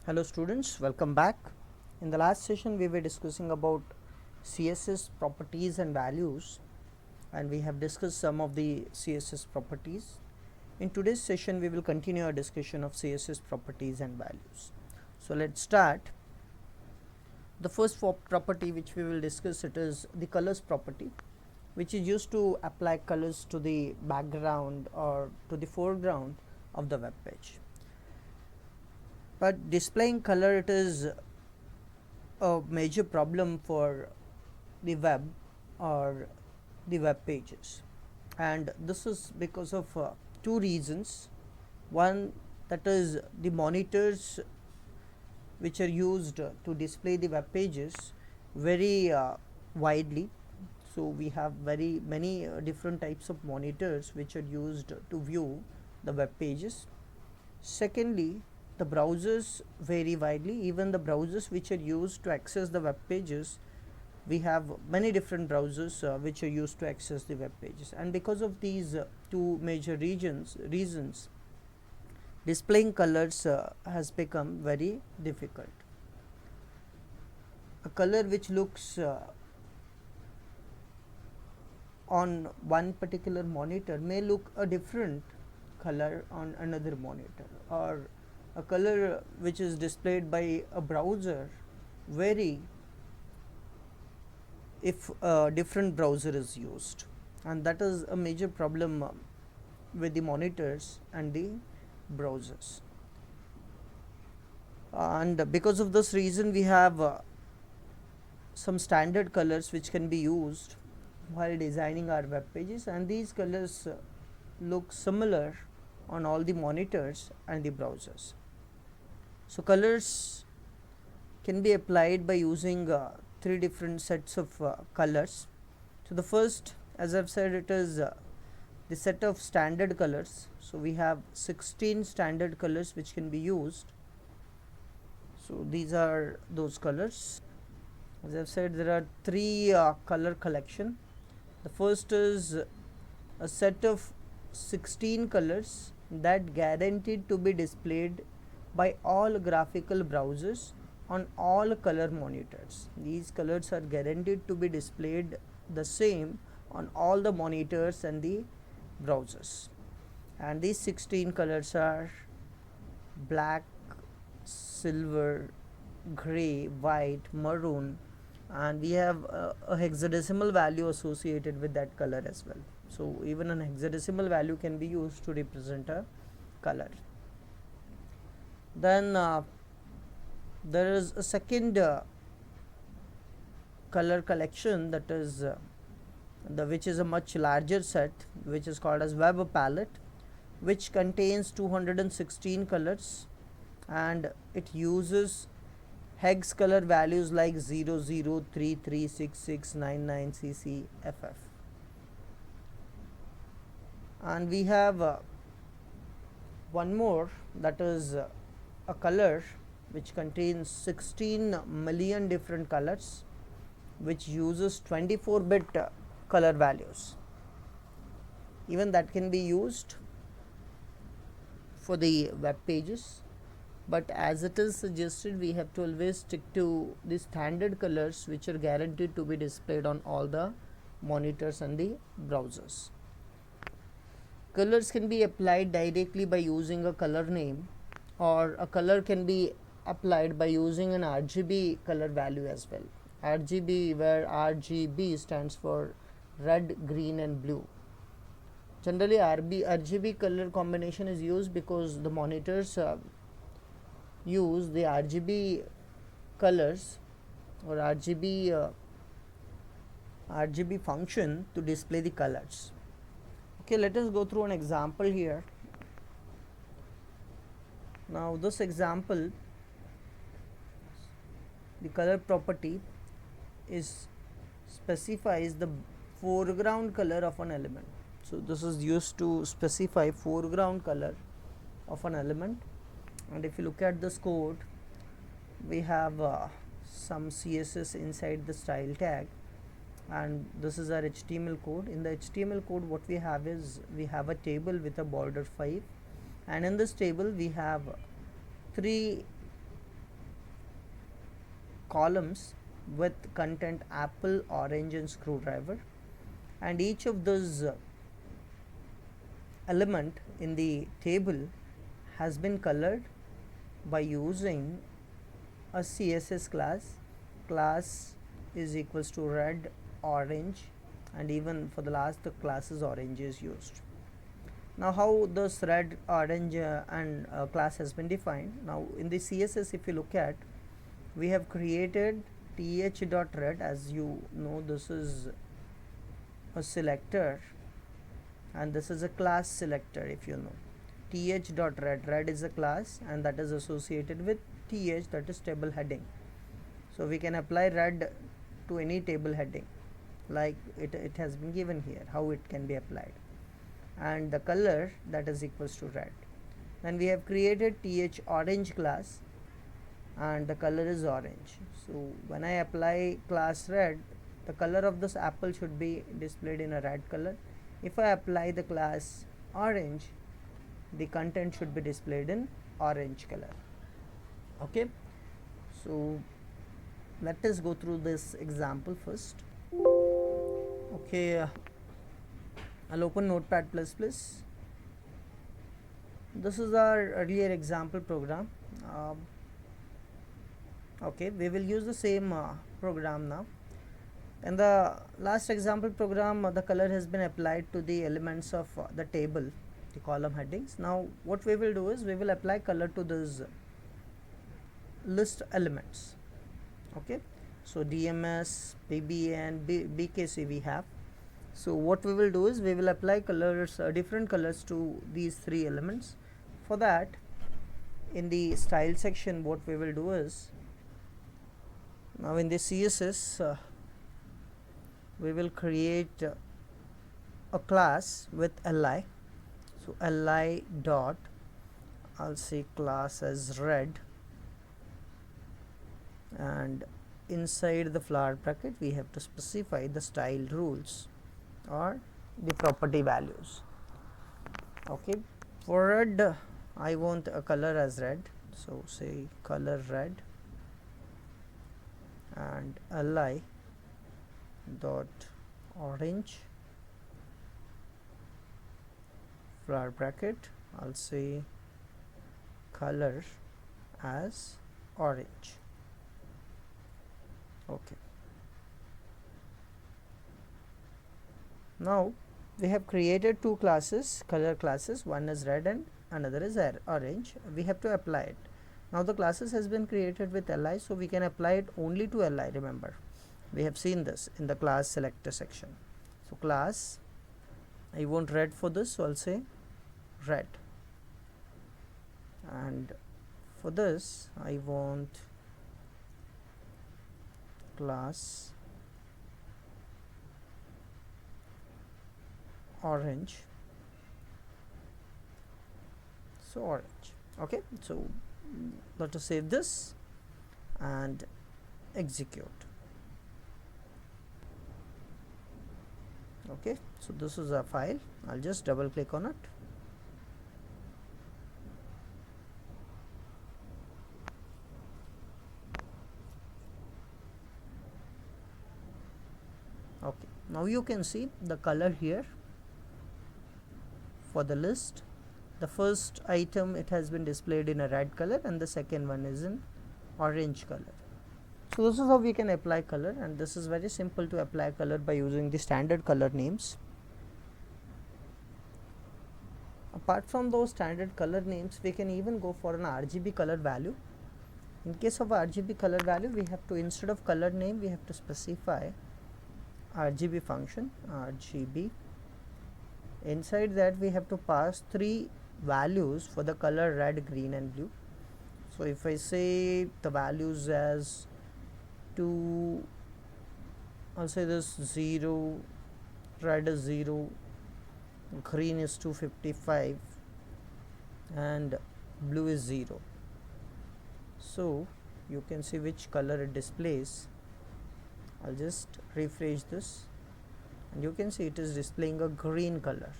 Hello students, welcome back. In the last session we were discussing about CSS properties and values, and we have discussed some of the CSS properties. In today's session we will continue our discussion of CSS properties and values. So let's start. The first property which we will discuss, it is the colors property, which is used to apply colors to the background or to the foreground of the web page. But displaying color, it is a major problem for the web or the web pages, and this is because of two reasons. One, that is the monitors which are used to display the web pages very widely. So we have very many different types of monitors which are used to view the web pages. Secondly, the browsers vary widely. Even the browsers which are used to access the web pages, we have many different browsers which are used to access the web pages, and because of these two major reasons, displaying colors has become very difficult. A color which looks on one particular monitor may look a different color on another monitor, or a color which is displayed by a browser vary if a different browser is used, and that is a major problem with the monitors and the browsers. And because of this reason, we have some standard colors which can be used while designing our web pages, and these colors look similar on all the monitors and the browsers. So colors can be applied by using three different sets of colors. So the first, as I've said, it is the set of standard colors. So we have 16 standard colors which can be used. So these are those colors. As I've said, there are three color collection. The first is a set of 16 colors that guaranteed to be displayed by all graphical browsers on all color monitors. These colors are guaranteed to be displayed the same on all the monitors and the browsers. And these 16 colors are black, silver, gray, white, maroon, and we have a hexadecimal value associated with that color as well. So even an hexadecimal value can be used to represent a color. Then there is a second color collection, that is which is a much larger set, which is called as web palette, which contains 216 colors, and it uses hex color values like 00336699CCFF. And we have one more, that is a color which contains 16 million different colors, which uses 24-bit color values. Even that can be used for the web pages, but as it is suggested, we have to always stick to the standard colors which are guaranteed to be displayed on all the monitors and the browsers. Colors can be applied directly by using a color name, or a color can be applied by using an RGB color value as well. RGB, where RGB stands for red, green and blue. Generally RGB color combination is used because the monitors use the RGB colors or RGB function to display the colors. Okay, let us go through an example here. Now this example, the color property specifies the foreground color of an element. So this is used to specify foreground color of an element. And if you look at this code, we have some CSS inside the style tag, and this is our HTML code. In the HTML code, what we have is, we have a table with a border 5, and in this table we have three columns with content apple, orange and screwdriver, and each of those element in the table has been colored by using a CSS class is equals to red, orange, and even for the last the class is orange is used. Now how this red, orange and class has been defined. Now in the CSS, if you look at, we have created th.red. As you know, this is a selector and this is a class selector. If you know, th.red is a class and that is associated with th, that is table heading. So we can apply red to any table heading, like it has been given here how it can be applied, and the color that is equals to red. Then we have created th orange class and the color is orange. So when I apply class red, the color of this apple should be displayed in a red color. If I apply the class orange, the content should be displayed in orange color. Okay, so let us go through this example first. Okay, I'll open Notepad++. This is our earlier example program. Okay, we will use the same program now. In the last example program, the color has been applied to the elements of the table, the column headings. Now what we will do is we will apply color to those list elements. Okay, so DMS, PBN, BKC we have. So what we will do is we will apply colors, different colors to these three elements. For that, in the style section, what we will do is, now in the CSS, we will create a class with li. So li dot, I'll say class as red, and inside the flower bracket we have to specify the style rules or the property values. Okay, for red I want a color as red, so say color red, and li dot orange, flower bracket, I'll say color as orange. Okay, now we have created two classes, color classes, one is red and another is orange. We have to apply it. Now the classes has been created with li, so we can apply it only to li. Remember, we have seen this in the class selector section. So class, I want red for this, so I'll say red, and for this I want class orange, so orange. Okay, so let us save this and execute. Okay, so this is a file. I'll just double click on it. Okay, now you can see the color here for the list. The first item, it has been displayed in a red color and the second one is in orange color. So this is how we can apply color, and this is very simple to apply color by using the standard color names. Apart from those standard color names, we can even go for an RGB color value. In case of RGB color value, we have to, instead of color name, we have to specify RGB function, RGB. Inside that we have to pass three values for the color red, green and blue. So if I say the values as 2, I'll say this 0, red is 0, green is 255 and blue is 0. So you can see which color it displays. I'll just refresh this and you can see it is displaying a green color.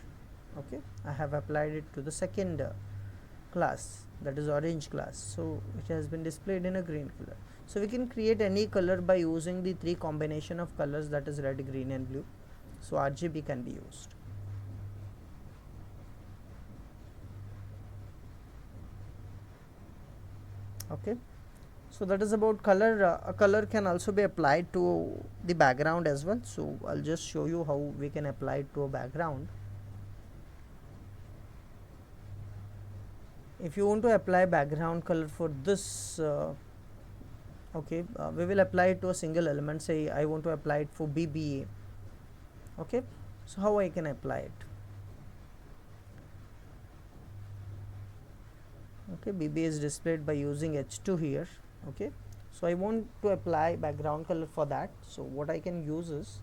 Okay, I have applied it to the second class, that is orange class, so it has been displayed in a green color. So we can create any color by using the three combination of colors, that is red, green and blue. So RGB can be used. Okay, so that is about color. A color can also be applied to the background as well. So I'll just show you how we can apply it to a background. If you want to apply background color for this, we will apply it to a single element. Say I want to apply it for BBA. Okay, so how I can apply it? Okay, BBA is displayed by using H2 here. Okay, so I want to apply background color for that. So what I can use is,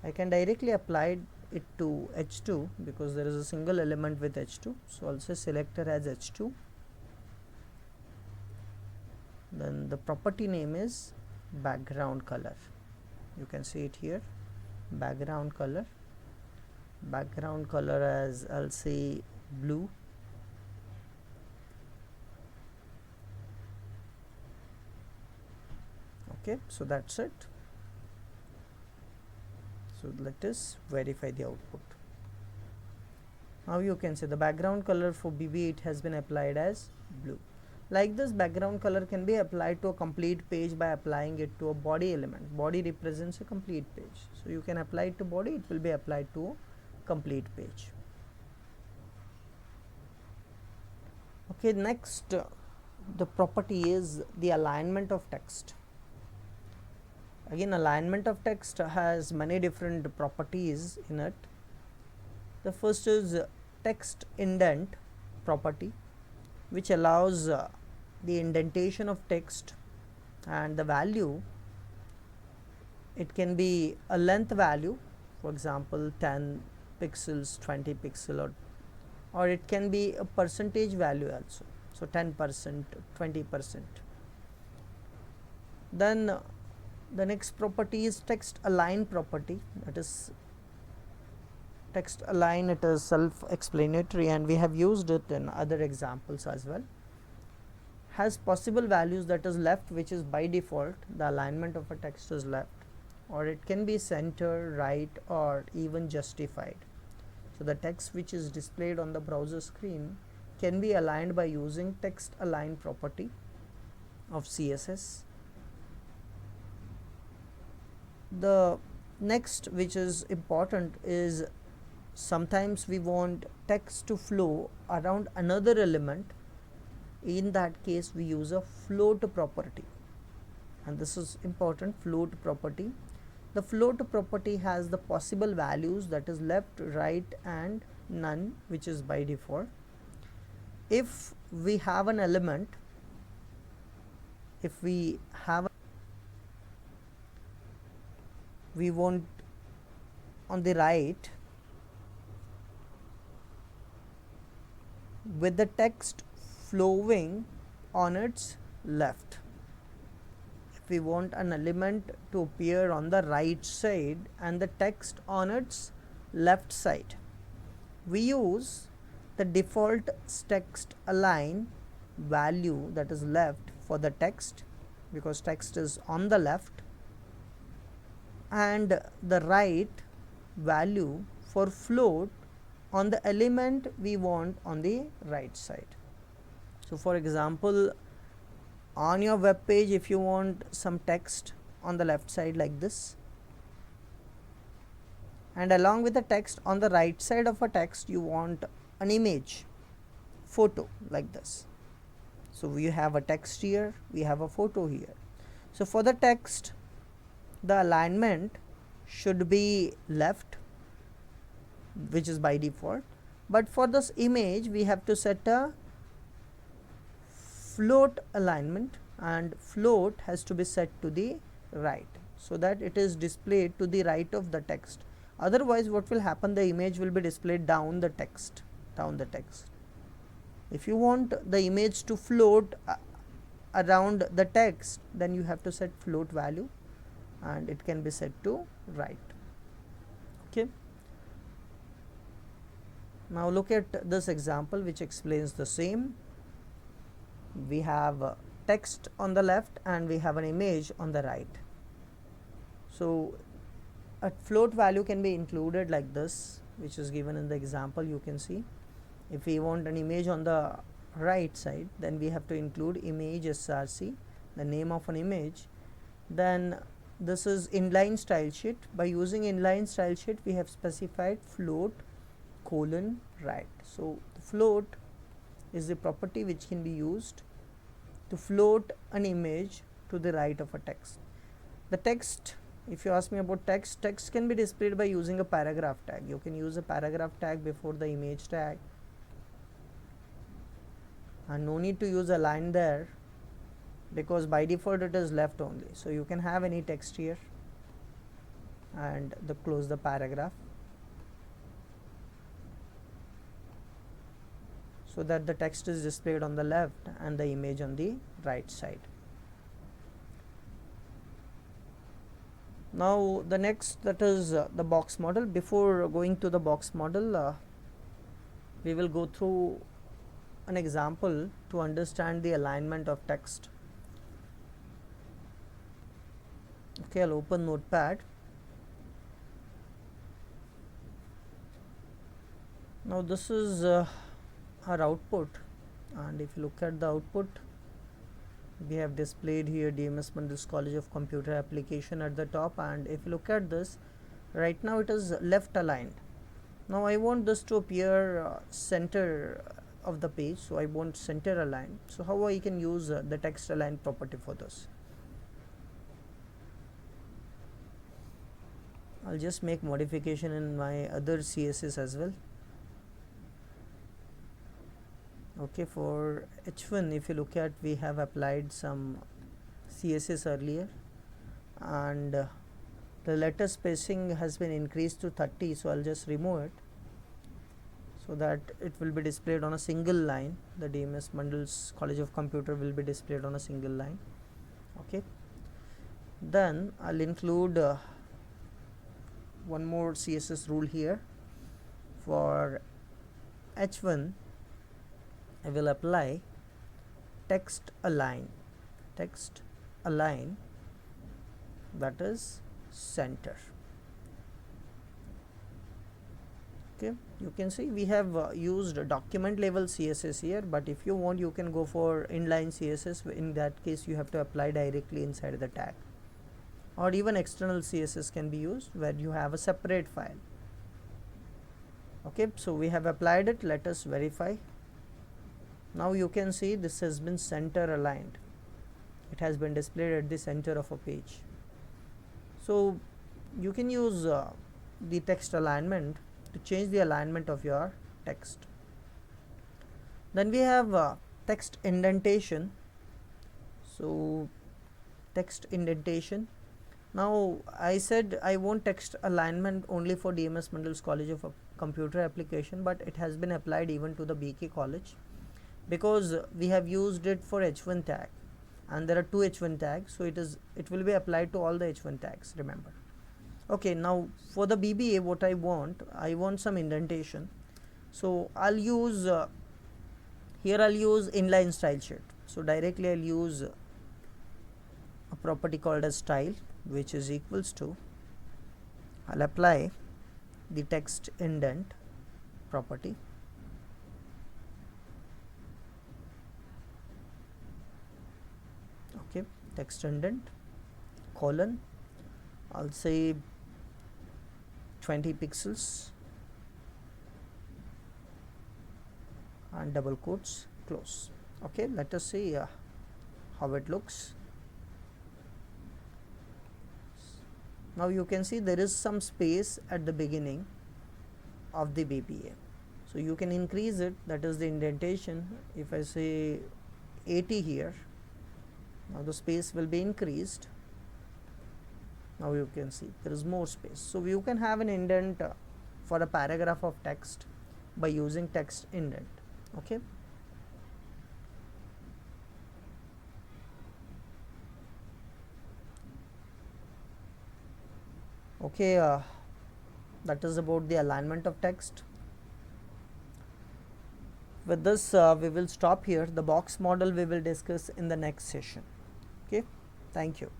I can directly apply it to H2 because there is a single element with H2. So I'll say selector as H2. Then the property name is background color. You can see it here, background color. Background color as, I'll say, blue. Okay, so that's it. So let us verify the output. Now you can see the background color for BB8 has been applied as blue. Like this, background color can be applied to a complete page by applying it to a body element. Body represents a complete page. So you can apply it to body, it will be applied to a complete page. Okay, next the property is the alignment of text. Again, alignment of text has many different properties in it. The first is text indent property, which allows the indentation of text, and the value, it can be a length value, for example 10 pixels, 20 pixel, or it can be a percentage value also, so 10%, 20%. Then the next property is text align property. That is text align, it is self-explanatory and we have used it in other examples as well. Has possible values, that is left, which is by default the alignment of a text is left, or it can be center, right, or even justified. So the text which is displayed on the browser screen can be aligned by using text align property of CSS. The next, which is important, is sometimes we want text to flow around another element. In that case we use a float property, and this is important, float property. The float property has the possible values, that is left, right and none, which is by default. If we have an element, if we want on the right with the text flowing on its left. If we want an element to appear on the right side and the text on its left side, we use the default text align value, that is left, for the text because text is on the left, and the right value for float on the element we want on the right side. So for example, on your web page, if you want some text on the left side like this, and along with the text on the right side of a text you want an image, photo like this. So we have a text here, we have a photo here. So for the text, the alignment should be left, which is by default, but for this image we have to set a float alignment, and float has to be set to the right so that it is displayed to the right of the text. Otherwise what will happen, the image will be displayed down the text. If you want the image to float around the text, then you have to set float value and it can be set to right. Okay, now look at this example which explains the same. We have text on the left and we have an image on the right. So a float value can be included like this, which is given in the example. You can see if we want an image on the right side, then we have to include image src, the name of an image. Then this is inline style sheet. By using inline style sheet, we have specified float colon right. So the float is the property which can be used to float an image to the right of a text. The text, if you ask me about text, text can be displayed by using a paragraph tag. You can use a paragraph tag before the image tag, and no need to use a line there because by default it is left only. So you can have any text here and close the paragraph, so that the text is displayed on the left and the image on the right side. Now the next, that is the box model. Before going to the box model, we will go through an example to understand the alignment of text. Okay, I'll open Notepad. Now this is our output, and if you look at the output, we have displayed here DMS Mandals College of Computer Application at the top, and if you look at this, right now it is left aligned. Now I want this to appear center of the page, so I want center align. So how I can use the text align property for this? I'll just make modification in my other CSS as well. Okay, for H1, if you look at, we have applied some CSS earlier, and the letter spacing has been increased to 30, so I'll just remove it so that it will be displayed on a single line. The DMS Mandals College of Computer will be displayed on a single line. Okay, then I'll include one more CSS rule here. For H1, I will apply text align, that is center. Okay, you can see we have used document level CSS here, but if you want, you can go for inline CSS. In that case, you have to apply directly inside the tag, or even external CSS can be used where you have a separate file. Okay, so we have applied it. Let us verify. Now you can see this has been center aligned. It has been displayed at the center of a page. So you can use the text alignment to change the alignment of your text. Then we have text indentation. So text indentation. Now I said I want text alignment only for DMS Mandals College of Computer Application, but it has been applied even to the BK College, because we have used it for H1 tag, and there are two H1 tags, so it will be applied to all the H1 tags, remember. Okay, now for the BBA, what I want some indentation. So I'll use here I'll use inline style sheet. So directly I'll use a property called as style, which is equals to, I'll apply the text indent property. Okay, text indent colon, I'll say 20 pixels and double quotes, close. Okay, let us see how it looks. Now you can see there is some space at the beginning of the BBA, so you can increase it, that is the indentation. If I say 80 here, now the space will be increased. Now you can see there is more space. So you can have an indent for a paragraph of text by using text indent. Okay, okay, that is about the alignment of text. with this we will stop here. The box model we will discuss in the next session. Okay, thank you.